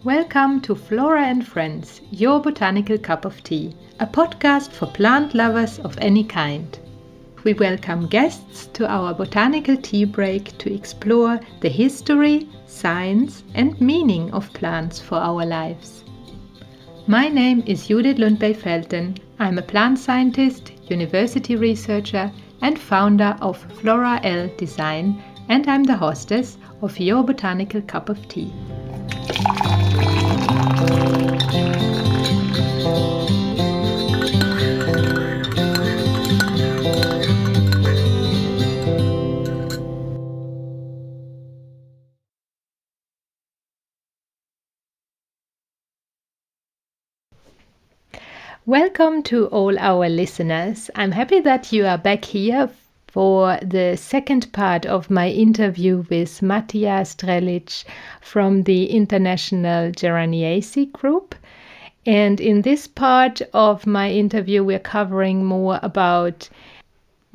Welcome to Flora and Friends, your botanical cup of tea, a podcast for plant lovers of any kind. We welcome guests to our botanical tea break to explore the history, science and meaning of plants for our lives. My name is Judith Lundberg-Felten. I'm a plant scientist, university researcher and founder of Flora-L Design, and I'm the hostess of your botanical cup of tea. Welcome to all our listeners. I'm happy that you are back here for the second part of my interview with Matija Strlic from the International Geraniaceae Group. And in this part of my interview, we're covering more about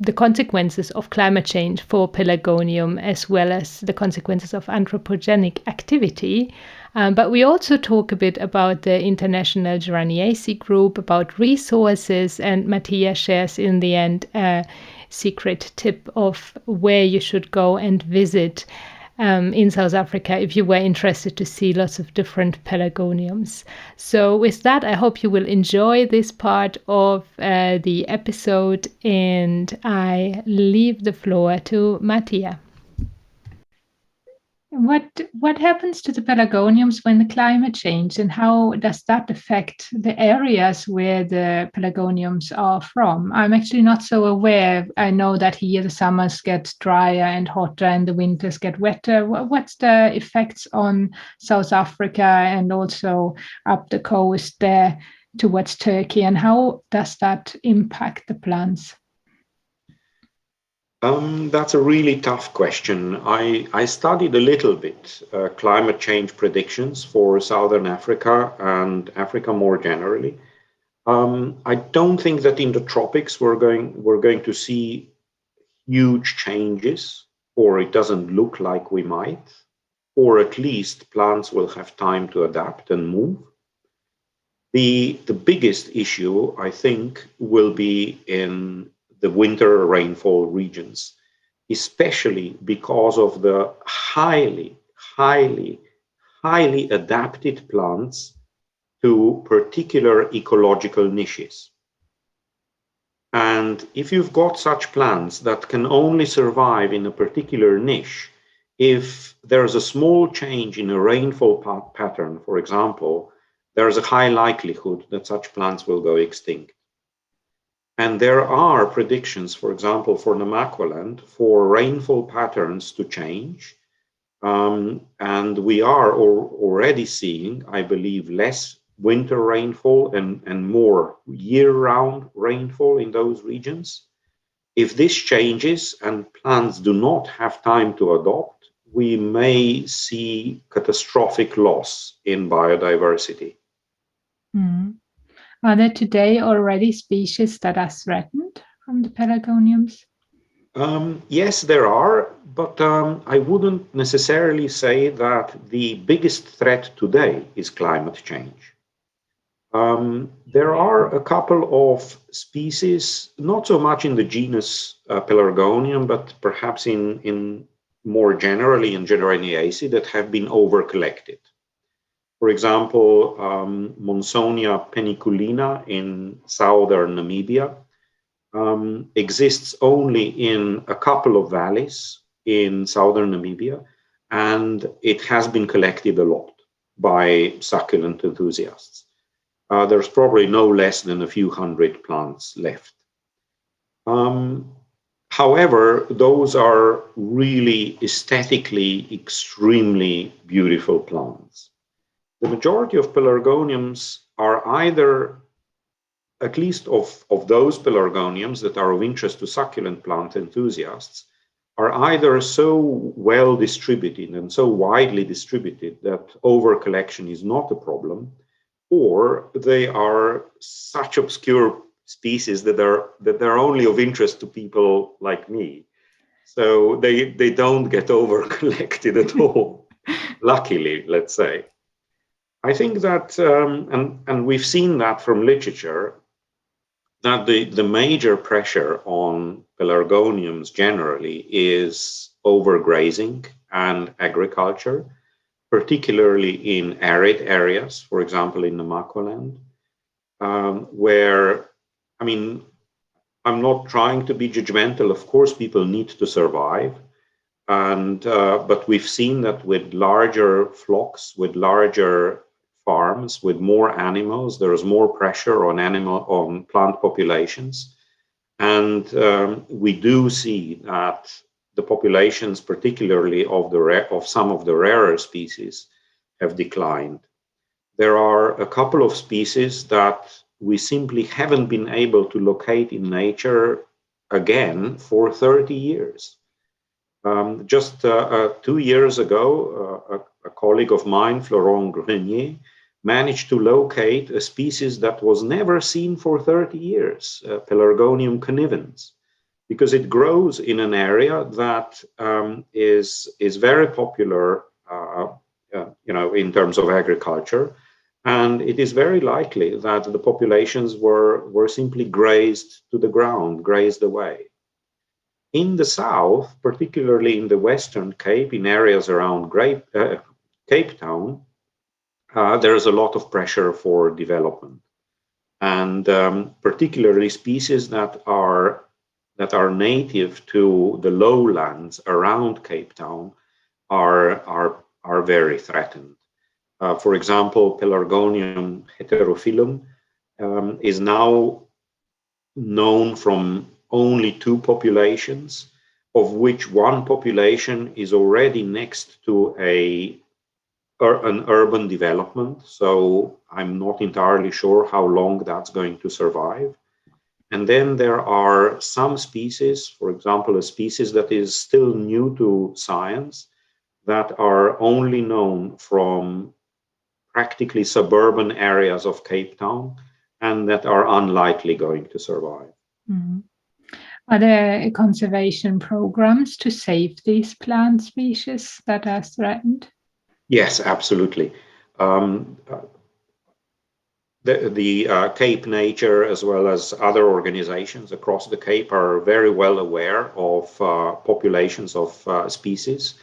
the consequences of climate change for Pelargonium, as well as the consequences of anthropogenic activity. But we also talk a bit about the International Geraniaceae Group, about resources, and Matija shares in the end a secret tip of where you should go and visit in South Africa if you were interested to see lots of different pelargoniums. So with that, I hope you will enjoy this part of the episode, and I leave the floor to Matija. What happens to the pelargoniums when the climate changes, and how does that affect the areas where the pelargoniums are from? I'm actually not so aware. I know that here the summers get drier and hotter and the winters get wetter. What's the effects on South Africa and also up the coast there towards Turkey, and how does that impact the plants? That's a really tough question. I studied a little bit climate change predictions for Southern Africa and Africa more generally. I don't think that in the tropics we're going to see huge changes, or it doesn't look like we might, or at least plants will have time to adapt and move. The biggest issue, I think, will be in the winter rainfall regions, especially because of the highly adapted plants to particular ecological niches. And if you've got such plants that can only survive in a particular niche, if there's a small change in a rainfall pattern, for example, there's a high likelihood that such plants will go extinct. And there are predictions, for example, for Namaqualand, for rainfall patterns to change. And we are already seeing, I believe, less winter rainfall and more year-round rainfall in those regions. If this changes and plants do not have time to adopt, we may see catastrophic loss in biodiversity. Mm. Are there today already species that are threatened from the pelargoniums? Yes, there are, but I wouldn't necessarily say that the biggest threat today is climate change. There are a couple of species, not so much in the genus Pelargonium, but perhaps in more generally in Geraniaceae, that have been over-collected. For example, Monsonia peniculina in southern Namibia exists only in a couple of valleys in southern Namibia, and it has been collected a lot by succulent enthusiasts. There's probably no less than a few hundred plants left. However, those are really aesthetically extremely beautiful plants. The majority of pelargoniums are either, at least of those pelargoniums that are of interest to succulent plant enthusiasts, are either so well distributed and so widely distributed that over collection is not a problem, or they are such obscure species that they're only of interest to people like me. So they don't get over collected at all. Luckily, let's say. I think that, and we've seen that from literature, that the major pressure on pelargoniums generally is overgrazing and agriculture, particularly in arid areas, for example, in Namaqualand, where, I mean, I'm not trying to be judgmental. Of course, people need to survive. And but we've seen that with larger flocks, with larger farms, with more animals, there is more pressure on plant populations, and we do see that the populations, particularly of some of the rarer species, have declined. There are a couple of species that we simply haven't been able to locate in nature again for 30 years. Just 2 years ago, a colleague of mine, Flora-L, managed to locate a species that was never seen for 30 years, Pelargonium connivens, because it grows in an area that is very popular, in terms of agriculture, and it is very likely that the populations were simply grazed to the ground, grazed away. In the south, particularly in the Western Cape, in areas around Cape Town, there is a lot of pressure for development, and particularly species that are native to the lowlands around Cape Town are very threatened. For example, Pelargonium heterophyllum is now known from only 2 populations, of which one population is already next to an urban development. So I'm not entirely sure how long that's going to survive. And then there are some species, for example, a species that is still new to science, that are only known from practically suburban areas of Cape Town, and that are unlikely going to survive. Mm. Are there conservation programs to save these plant species that are threatened? Yes, absolutely. The Cape Nature, as well as other organizations across the Cape, are very well aware of populations of species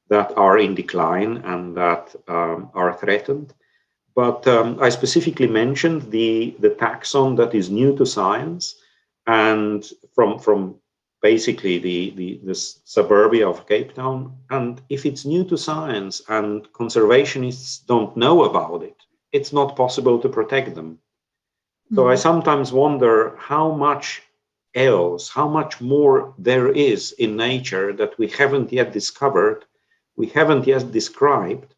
that are in decline and that are threatened. But I specifically mentioned the taxon that is new to science, and from basically the suburbia of Cape Town. And if it's new to science and conservationists don't know about it, it's not possible to protect them. So I sometimes wonder how much else, how much more there is in nature that we haven't yet discovered, we haven't yet described,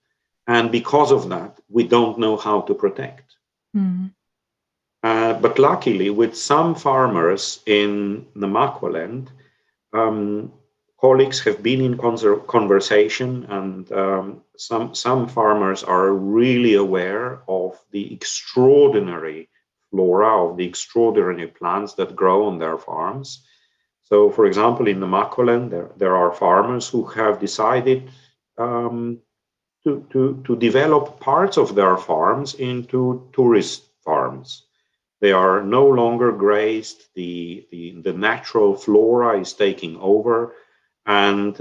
and because of that, we don't know how to protect. But luckily, with some farmers in Namaqualand, colleagues have been in conversation, and some farmers are really aware of the extraordinary flora, of the extraordinary plants that grow on their farms. So, for example, in Namaqualand, there are farmers who have decided to develop parts of their farms into tourist farms. They are no longer grazed. The natural flora is taking over, and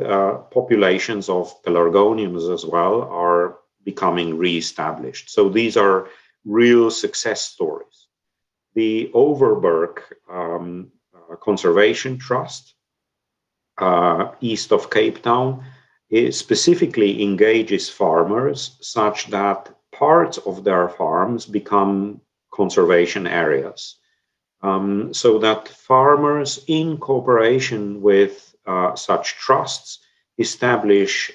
populations of pelargoniums as well are becoming reestablished. So these are real success stories. The Overberg Conservation Trust, east of Cape Town, specifically engages farmers such that parts of their farms become conservation areas, so that farmers, in cooperation with such trusts, establish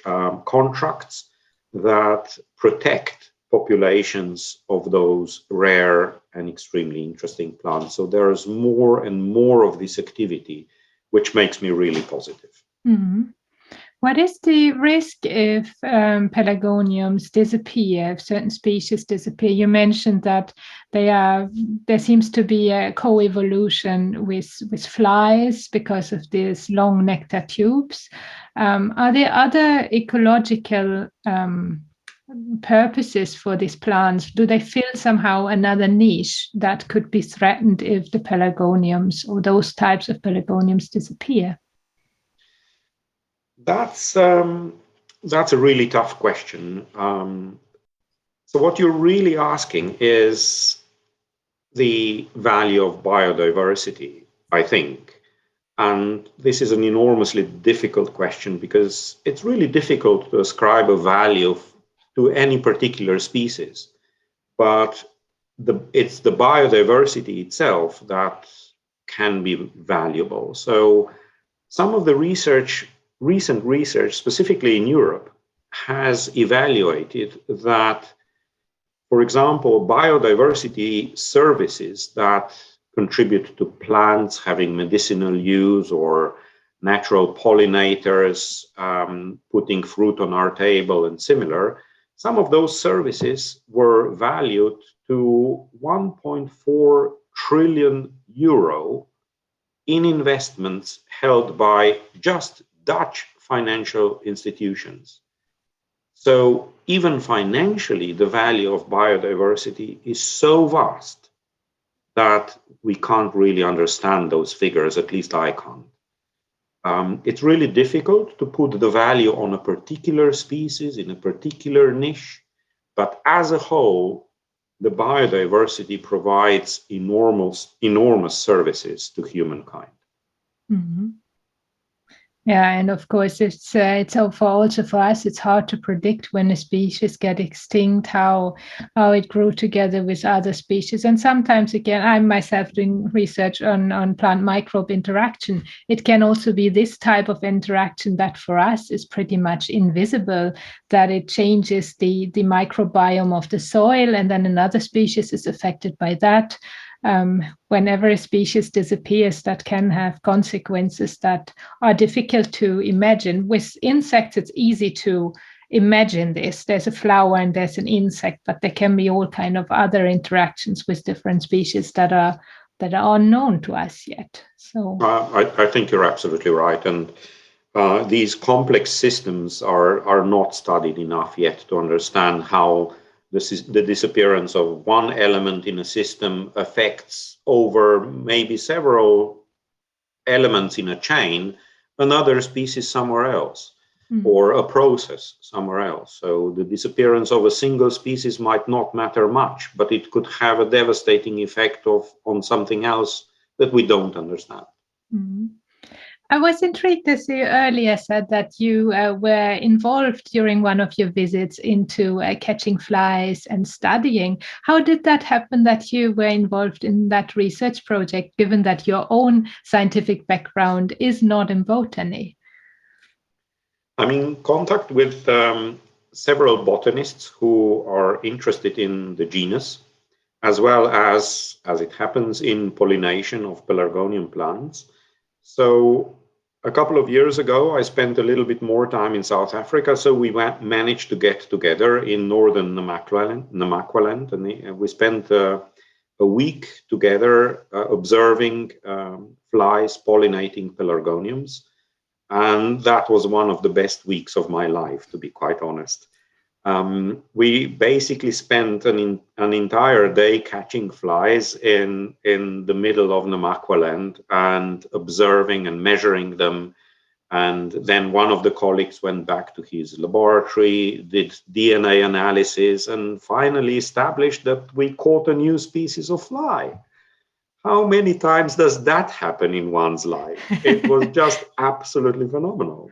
contracts that protect populations of those rare and extremely interesting plants. So there's more and more of this activity, which makes me really positive. Mm-hmm. What is the risk if pelargoniums disappear, if certain species disappear? You mentioned that there seems to be a co-evolution with flies because of these long nectar tubes. Are there other ecological purposes for these plants? Do they fill somehow another niche that could be threatened if the pelargoniums or those types of pelargoniums disappear? That's a really tough question. So what you're really asking is the value of biodiversity, I think. And this is an enormously difficult question because it's really difficult to ascribe a value to any particular species. But it's the biodiversity itself that can be valuable. So some of the recent research, specifically in Europe, has evaluated that, for example, biodiversity services that contribute to plants having medicinal use or natural pollinators putting fruit on our table and similar, some of those services were valued to 1.4 trillion euro in investments held by just Dutch financial institutions. So even financially, the value of biodiversity is so vast that we can't really understand those figures, at least I can't. It's really difficult to put the value on a particular species in a particular niche, but as a whole, the biodiversity provides enormous services to humankind. Mm-hmm. Yeah, and of course, it's also for us. It's hard to predict when a species get extinct, how it grew together with other species, and sometimes again, I'm myself doing research on plant microbe interaction. It can also be this type of interaction that for us is pretty much invisible. That it changes the microbiome of the soil, and then another species is affected by that. Whenever a species disappears, that can have consequences that are difficult to imagine. With insects, it's easy to imagine this. There's a flower and there's an insect, but there can be all kind of other interactions with different species that are unknown to us yet. So I think you're absolutely right, and these complex systems are not studied enough yet to understand how the disappearance of one element in a system affects over maybe several elements in a chain another species somewhere else or a process somewhere else. So the disappearance of a single species might not matter much, but it could have a devastating effect on something else that we don't understand. Mm-hmm. I was intrigued, as you earlier said, that you were involved during one of your visits into catching flies and studying. How did that happen that you were involved in that research project, given that your own scientific background is not in botany? I'm in contact with several botanists who are interested in the genus, as well as it happens, in pollination of Pelargonium plants. So a couple of years ago, I spent a little bit more time in South Africa. So we managed to get together in northern Namaqualand, and we spent a week together observing flies pollinating Pelargoniums. And that was one of the best weeks of my life, to be quite honest. We basically spent an entire day catching flies in the middle of Namaqualand and observing and measuring them. And then one of the colleagues went back to his laboratory, did DNA analysis, and finally established that we caught a new species of fly. How many times does that happen in one's life? It was just absolutely phenomenal.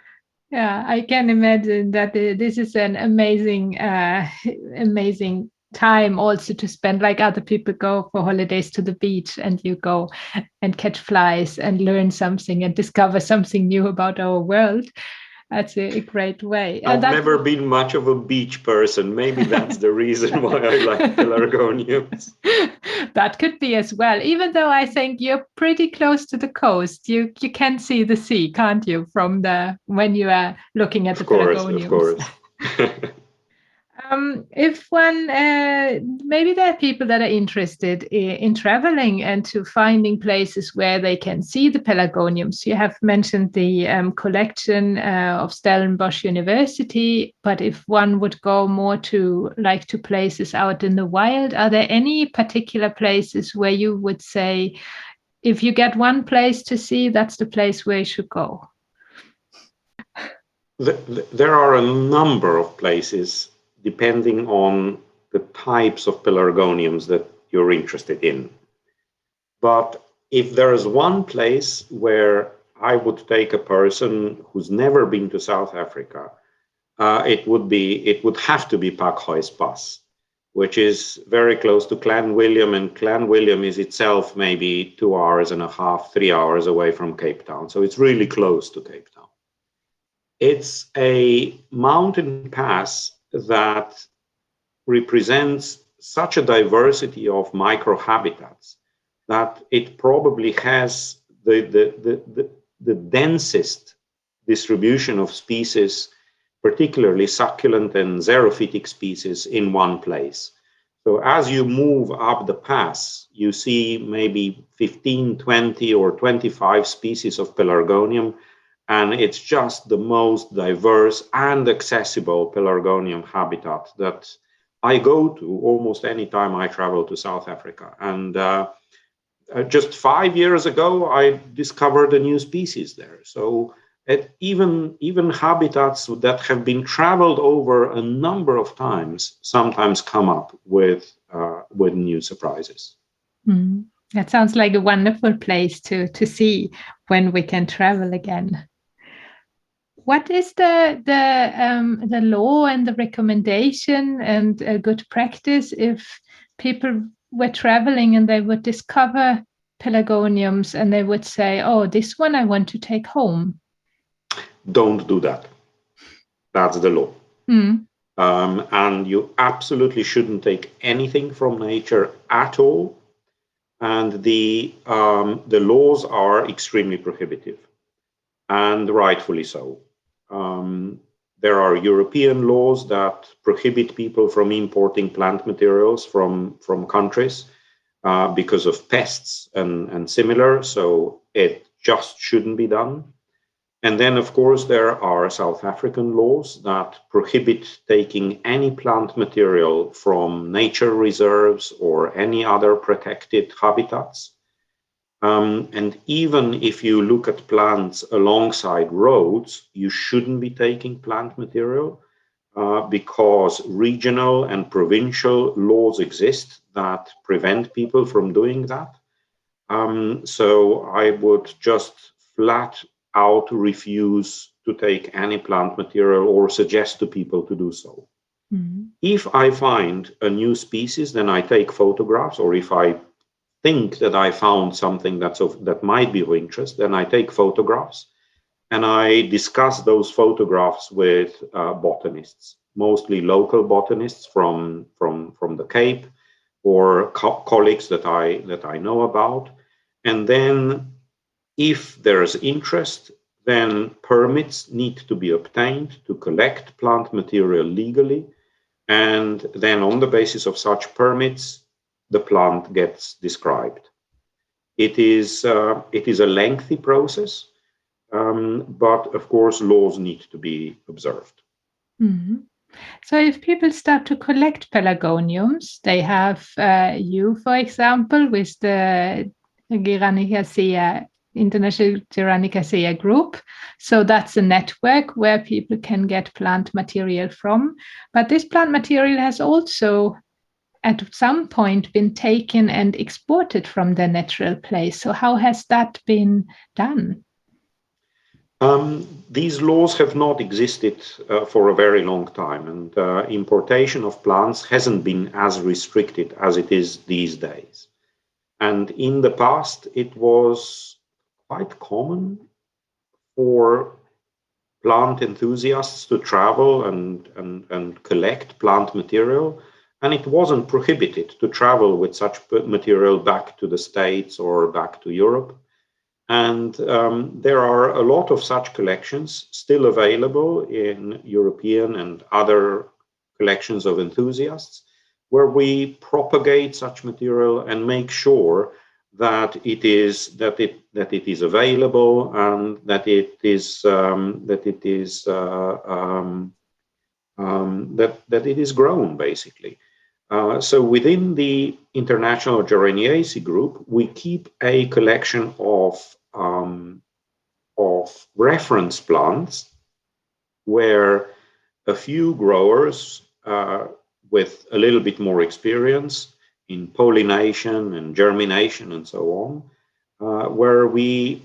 Yeah, I can imagine that this is an amazing, amazing time also to spend, like other people go for holidays to the beach and you go and catch flies and learn something and discover something new about our world. That's a great way. I've never been much of a beach person. Maybe that's the reason why I like pelargoniums. That could be as well. Even though I think you're pretty close to the coast, you can see the sea, can't you, from when you are looking at the pelargoniums? Of course. If one, maybe there are people that are interested in traveling and to finding places where they can see the pelargoniums. You have mentioned the collection of Stellenbosch University, but if one would go more to places out in the wild, are there any particular places where you would say, if you get one place to see, that's the place where you should go? There are a number of places depending on the types of pelargoniums that you're interested in. But if there is one place where I would take a person who's never been to South Africa, it would have to be Pakhuis Pass, which is very close to Clanwilliam, and Clanwilliam is itself maybe 2 hours and a half, 3 hours away from Cape Town. So it's really close to Cape Town. It's a mountain pass that represents such a diversity of microhabitats that it probably has the densest distribution of species, particularly succulent and xerophytic species, in one place. So as you move up the pass, you see maybe 15, 20, or 25 species of pelargonium, and it's just the most diverse and accessible pelargonium habitat that I go to almost any time I travel to South Africa. And just 5 years ago, I discovered a new species there. So even habitats that have been traveled over a number of times sometimes come up with new surprises. Mm. That sounds like a wonderful place to see when we can travel again. What is the law and the recommendation and a good practice if people were traveling and they would discover pelargoniums and they would say, "Oh, this one I want to take home"? Don't do that. That's the law. Mm. And you absolutely shouldn't take anything from nature at all. And the laws are extremely prohibitive, and rightfully so. There are European laws that prohibit people from importing plant materials from countries because of pests and similar. So it just shouldn't be done. And then, of course, there are South African laws that prohibit taking any plant material from nature reserves or any other protected habitats. And even if you look at plants alongside roads, you shouldn't be taking plant material because regional and provincial laws exist that prevent people from doing that. So I would just flat out refuse to take any plant material or suggest to people to do so. Mm-hmm. If I find a new species, then I take photographs, or if I think that I found something that might be of interest, then I take photographs and I discuss those photographs with botanists, mostly local botanists from the Cape, or colleagues that I know about. And then if there is interest, then permits need to be obtained to collect plant material legally. And then on the basis of such permits, the plant gets described. It is a lengthy process, but of course laws need to be observed. Mm-hmm. So if people start to collect pelargoniums, they have you, for example, with the Geraniaceae, International Geraniaceae Group. So that's a network where people can get plant material from. But this plant material has also at some point been taken and exported from their natural place. So how has that been done? These laws have not existed for a very long time, and importation of plants hasn't been as restricted as it is these days. And in the past, it was quite common for plant enthusiasts to travel and collect plant material, and it wasn't prohibited to travel with such material back to the States or back to Europe. And there are a lot of such collections still available in European and other collections of enthusiasts, where we propagate such material and make sure that it is available and that it is grown basically. So within the International Geraniaceae Group, we keep a collection of reference plants where a few growers with a little bit more experience in pollination and germination and so on, where we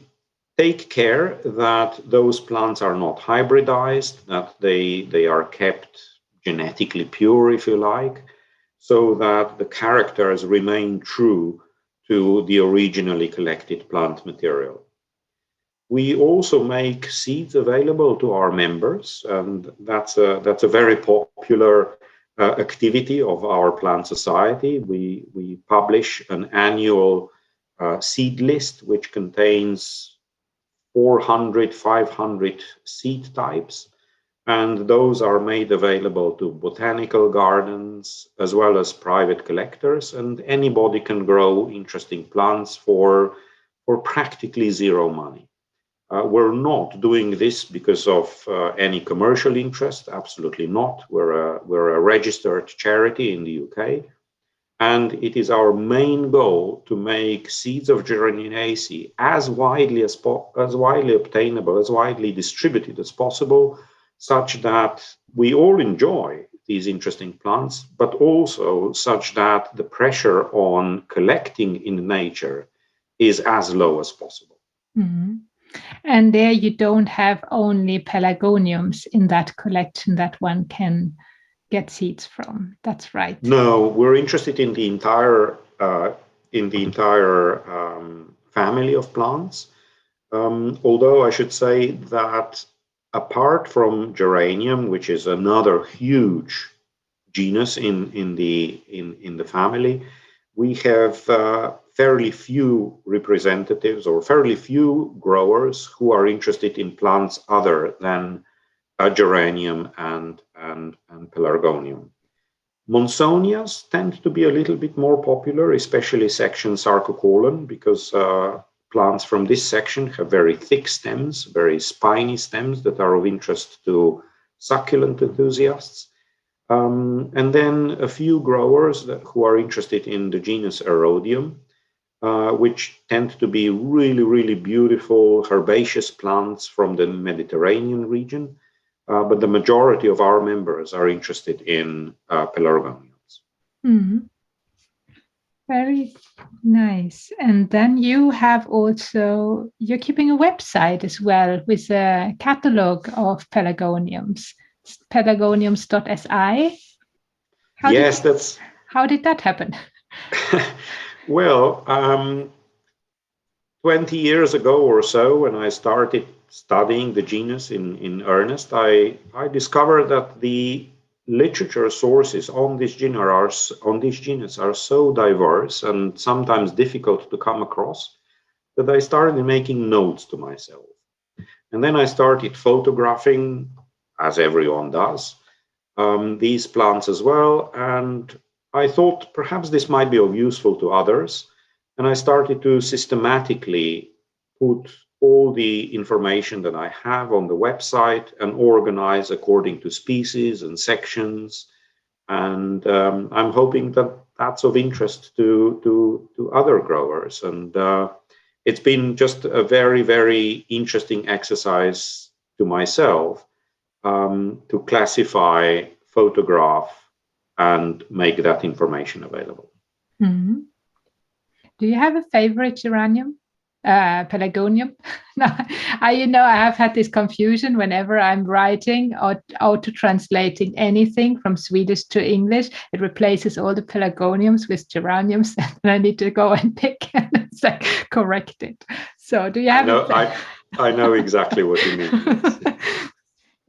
take care that those plants are not hybridized, that they are kept genetically pure, if you like, so that the characters remain true to the originally collected plant material. We also make seeds available to our members, and that's a very popular activity of our plant society. We publish an annual seed list which contains 400, 500 seed types, and those are made available to botanical gardens as well as private collectors, and anybody can grow interesting plants for practically zero money. We're not doing this because of any commercial interest, absolutely not. We're a registered charity in the UK, and it is our main goal to make seeds of Geraniaceae as widely obtainable, as widely distributed as possible, such that we all enjoy these interesting plants, but also such that the pressure on collecting in nature is as low as possible. Mm-hmm. And there you don't have only pelargoniums in that collection that one can get seeds from. That's right. No, we're interested in the entire family of plants. Although I should say that apart from geranium, which is another huge genus in the family, we have fairly few representatives or fairly few growers who are interested in plants other than geranium and pelargonium. Monsonias tend to be a little bit more popular, especially section Sarcocolon, because plants from this section have very thick stems, very spiny stems that are of interest to succulent enthusiasts. And then a few growers who are interested in the genus Erodium, which tend to be really, really beautiful herbaceous plants from the Mediterranean region. But the majority of our members are interested in pelargoniums. Mm-hmm. Very nice. And then you have also, you're keeping a website as well with a catalog of pelargoniums, pelargoniums.si. How did that happen? Well, 20 years ago or so, when I started studying the genus in earnest, I discovered that the literature sources on this genus are so diverse and sometimes difficult to come across that I started making notes to myself. And then I started photographing, as everyone does, these plants as well. And I thought perhaps this might be of useful to others. And I started to systematically put all the information that I have on the website and organize according to species and sections. And I'm hoping that that's of interest to other growers. And it's been just a very, very interesting exercise to myself to classify, photograph, and make that information available. Mm-hmm. Do you have a favorite geranium? Pelargonium? No, I have had this confusion whenever I'm writing or auto-translating anything from Swedish to English. It replaces all the pelargoniums with geraniums, and I need to go and pick and correct it. So, do you have? I know exactly what you mean.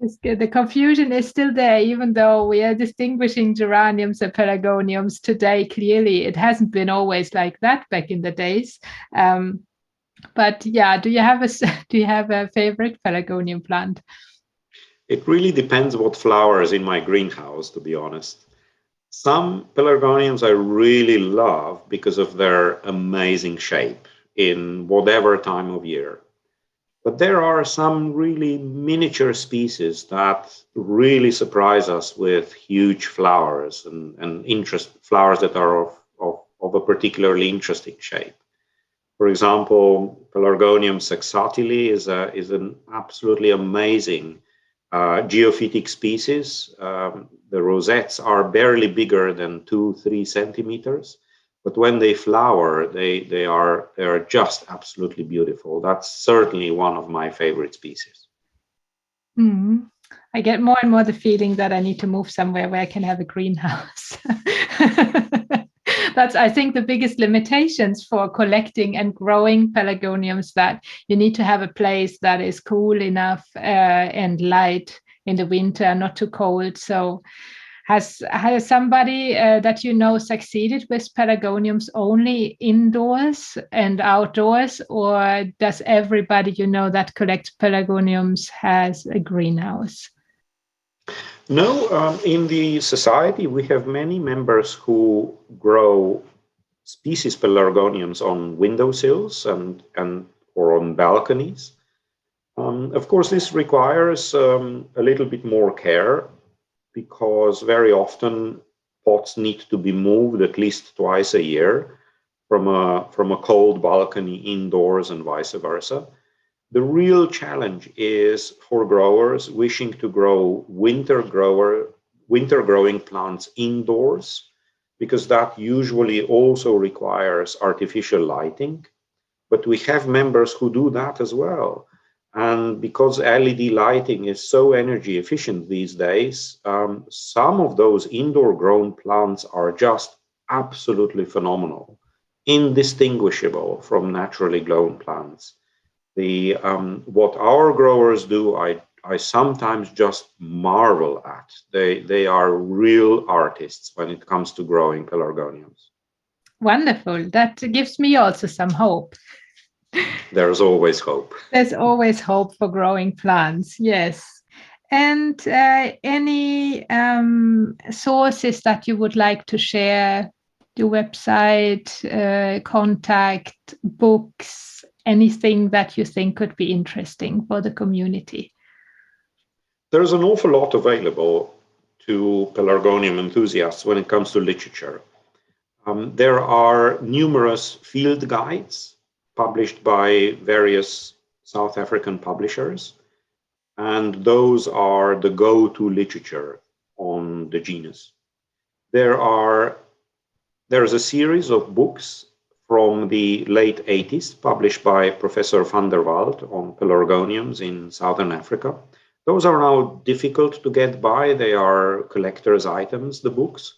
It's good. The confusion is still there, even though we are distinguishing geraniums and pelargoniums today. Clearly, it hasn't been always like that back in the days. Um, but yeah, do you have do you have a favorite pelargonium plant? It really depends what flowers in my greenhouse, to be honest. Some pelargoniums I really love because of their amazing shape in whatever time of year. But there are some really miniature species that really surprise us with huge flowers and flowers that are of a particularly interesting shape. For example, Pelargonium saxatile is an absolutely amazing geophytic species. The rosettes are barely bigger than 2-3 centimeters, but when they flower, they are just absolutely beautiful. That's certainly one of my favorite species. Mm. I get more and more the feeling that I need to move somewhere where I can have a greenhouse. That's, I think, the biggest limitations for collecting and growing pelargoniums, that you need to have a place that is cool enough and light in the winter, not too cold. So has somebody that you know succeeded with pelargoniums only indoors and outdoors, or does everybody you know that collects pelargoniums has a greenhouse? No, in the society, we have many members who grow species pelargoniums on windowsills and or on balconies. Of course, this requires a little bit more care because very often pots need to be moved at least twice a year from a cold balcony indoors and vice versa. The real challenge is for growers wishing to grow winter growing plants indoors, because that usually also requires artificial lighting. But we have members who do that as well. And because LED lighting is so energy efficient these days, some of those indoor grown plants are just absolutely phenomenal, indistinguishable from naturally grown plants. What our growers do, I sometimes just marvel at. They are real artists when it comes to growing pelargoniums. Wonderful. That gives me also some hope. There's always hope. There's always hope for growing plants, yes. And any sources that you would like to share, your website, contact, books, anything that you think could be interesting for the community? There's an awful lot available to pelargonium enthusiasts when it comes to literature. There are numerous field guides published by various South African publishers, and those are the go-to literature on the genus. There's a series of books from the late 80s published by Professor van der Walt on pelargoniums in Southern Africa. Those are now difficult to get by. They are collector's items, the books,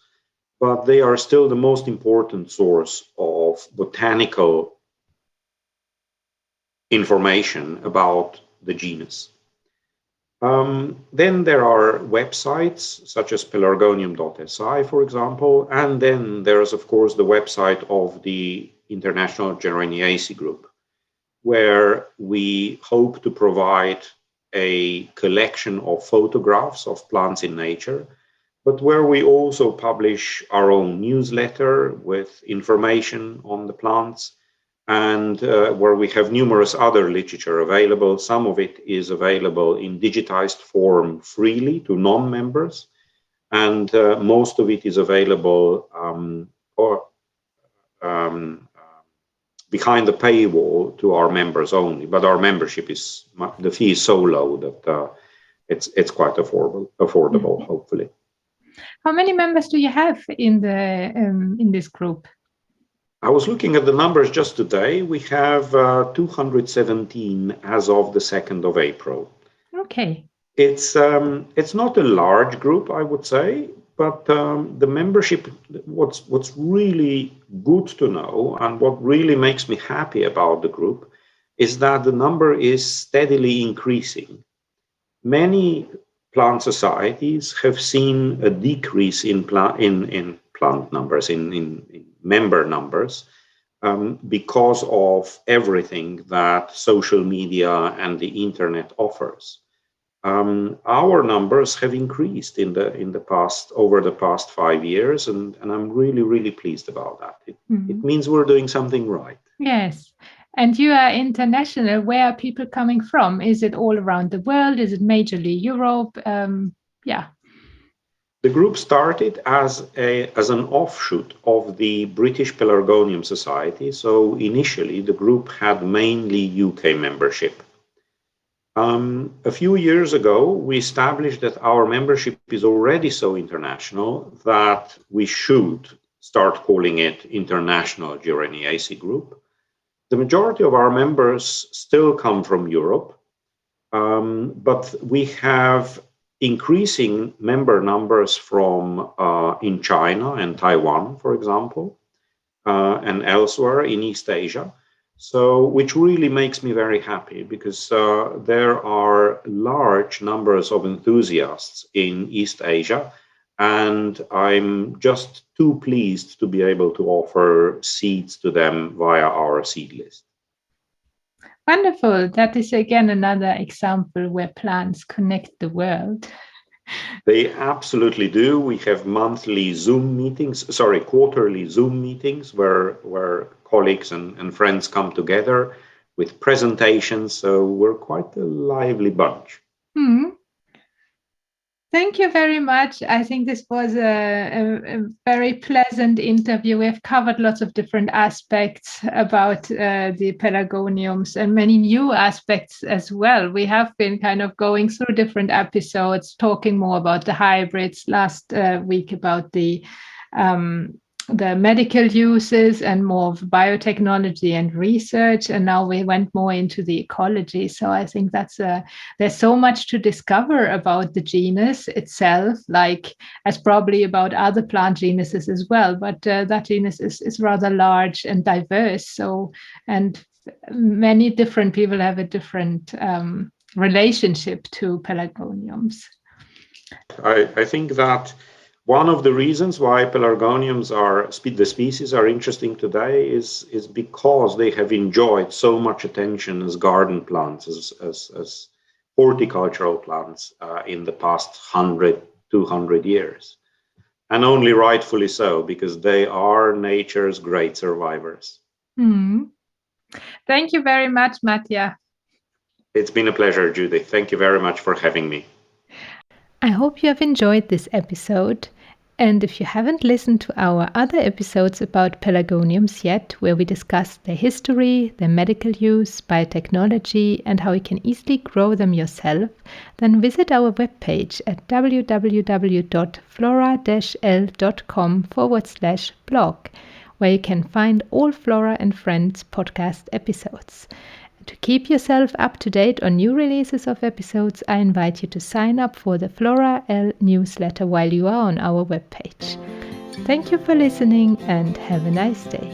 but they are still the most important source of botanical information about the genus. Then there are websites such as pelargonium.si, for example, and then there's, of course, the website of the International Geraniaceae Group, where we hope to provide a collection of photographs of plants in nature, but where we also publish our own newsletter with information on the plants, and where we have numerous other literature available. Some of it is available in digitized form freely to non-members, and most of it is available behind the paywall to our members only. But our membership the fee is so low that it's quite affordable, hopefully. How many members do you have in this group? I was looking at the numbers just today. We have 217 as of the 2nd of April. Okay. It's not a large group, I would say, but the membership, what's really good to know and what really makes me happy about the group is that the number is steadily increasing. Many plant societies have seen a decrease in plant numbers, in member numbers, because of everything that social media and the internet offers. Our numbers have increased over the past 5 years, and I'm really pleased about that. It means we're doing something right. Yes. And you are international. Where are people coming from? Is it all around the world? Is it majorly Europe? Yeah. The group started as an offshoot of the British Pelargonium Society. So initially, the group had mainly UK membership. A few years ago, we established that our membership is already so international that we should start calling it International Geraniaceae Group. The majority of our members still come from Europe, but we have increasing member numbers from in China and Taiwan, for example, and elsewhere in East Asia. So, which really makes me very happy, because there are large numbers of enthusiasts in East Asia, and I'm just too pleased to be able to offer seeds to them via our seed list. Wonderful. That is again another example where plants connect the world. They absolutely do. We have quarterly Zoom meetings where colleagues and friends come together with presentations. So we're quite a lively bunch. Thank you very much. I think this was a very pleasant interview. We've covered lots of different aspects about the pelargoniums and many new aspects as well. We have been kind of going through different episodes, talking more about the hybrids, last week about the medical uses and more of biotechnology and research, and now we went more into the ecology. So I think there's so much to discover about the genus itself, like as probably about other plant genuses as well, but that genus is rather large and diverse. So, and many different people have a different relationship to pelargoniums. I think that one of the reasons why pelargoniums the species are interesting today is because they have enjoyed so much attention as garden plants, as horticultural plants in the past 100, 200 years. And only rightfully so, because they are nature's great survivors. Thank you very much, Matija. It's been a pleasure, Judith. Thank you very much for having me. I hope you have enjoyed this episode. And if you haven't listened to our other episodes about pelargoniums yet, where we discuss their history, their medical use, biotechnology, and how you can easily grow them yourself, then visit our webpage at www.flora-l.com/blog, where you can find all Flora and Friends podcast episodes. To keep yourself up to date on new releases of episodes, I invite you to sign up for the Flora-L newsletter while you are on our webpage. Thank you for listening and have a nice day.